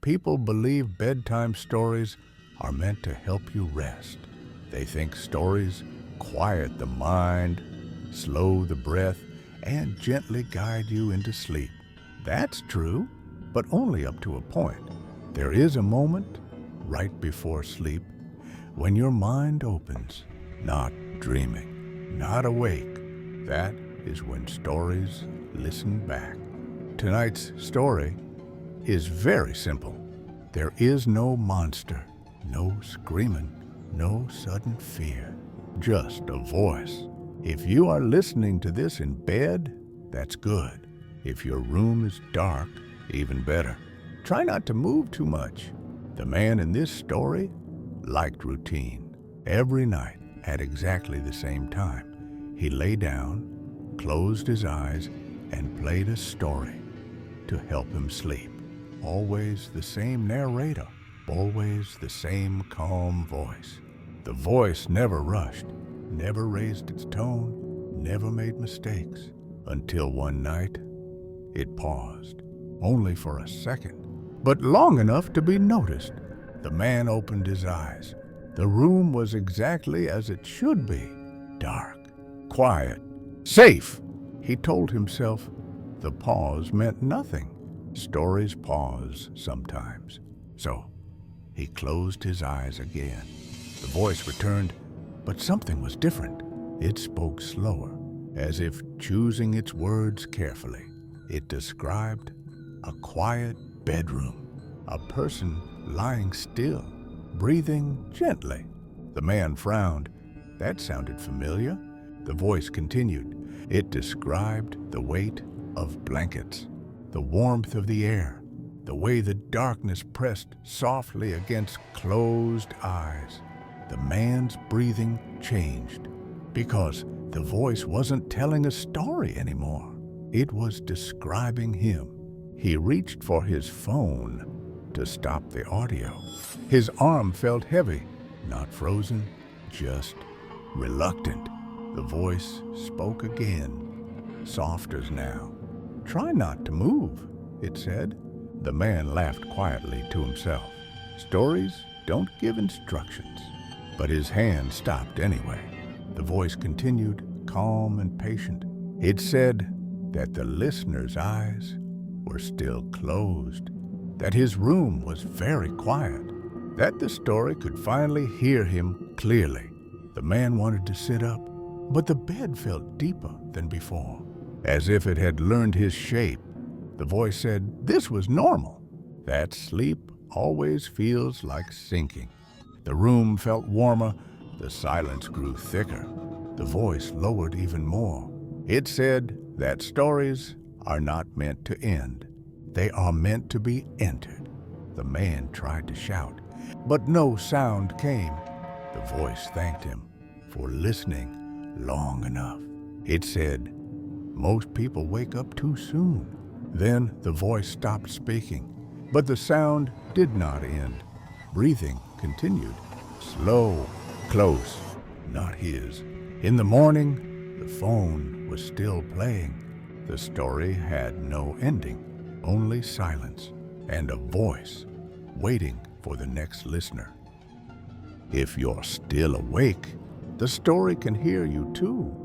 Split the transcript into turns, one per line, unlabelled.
People believe bedtime stories are meant to help you rest. They think stories quiet the mind, slow the breath, and gently guide you into sleep. That's true, but only up to a point. There is a moment, right before sleep, when your mind opens, not dreaming, not awake. That is when stories listen back. Tonight's story is very simple. There is no monster, no screaming, no sudden fear, just a voice. If you are listening to this in bed, that's good. If your room is dark, even better. Try not to move too much. The man in this story liked routine. Every night at exactly the same time, he lay down, closed his eyes, and played a story to help him sleep. Always the same narrator, always the same calm voice. The voice never rushed, never raised its tone, never made mistakes, until one night it paused, only for a second, but long enough to be noticed. The man opened his eyes. The room was exactly as it should be, dark, quiet, safe. He told himself the pause meant nothing. Stories pause sometimes. So he closed his eyes again. The voice returned, but something was different. It spoke slower, as if choosing its words carefully. It described a quiet bedroom, a person lying still, breathing gently. The man frowned. That sounded familiar. The voice continued. It described the weight of blankets, the warmth of the air, the way the darkness pressed softly against closed eyes. The man's breathing changed because the voice wasn't telling a story anymore. It was describing him. He reached for his phone to stop the audio. His arm felt heavy, not frozen, just reluctant. The voice spoke again, softer now. "Try not to move," it said. The man laughed quietly to himself. Stories don't give instructions. But his hand stopped anyway. The voice continued, calm and patient. It said that the listener's eyes were still closed, that his room was very quiet, that the story could finally hear him clearly. The man wanted to sit up, but the bed felt deeper than before, as if it had learned his shape. The voice said this was normal, that sleep always feels like sinking. The room felt warmer, the silence grew thicker. The voice lowered even more. It said that stories are not meant to end. They are meant to be entered. The man tried to shout, but no sound came. The voice thanked him for listening long enough. It said, most people wake up too soon. Then the voice stopped speaking, but the sound did not end. Breathing continued, slow, close, not his. In the morning, the phone was still playing. The story had no ending, only silence and a voice waiting for the next listener. If you're still awake, the story can hear you too.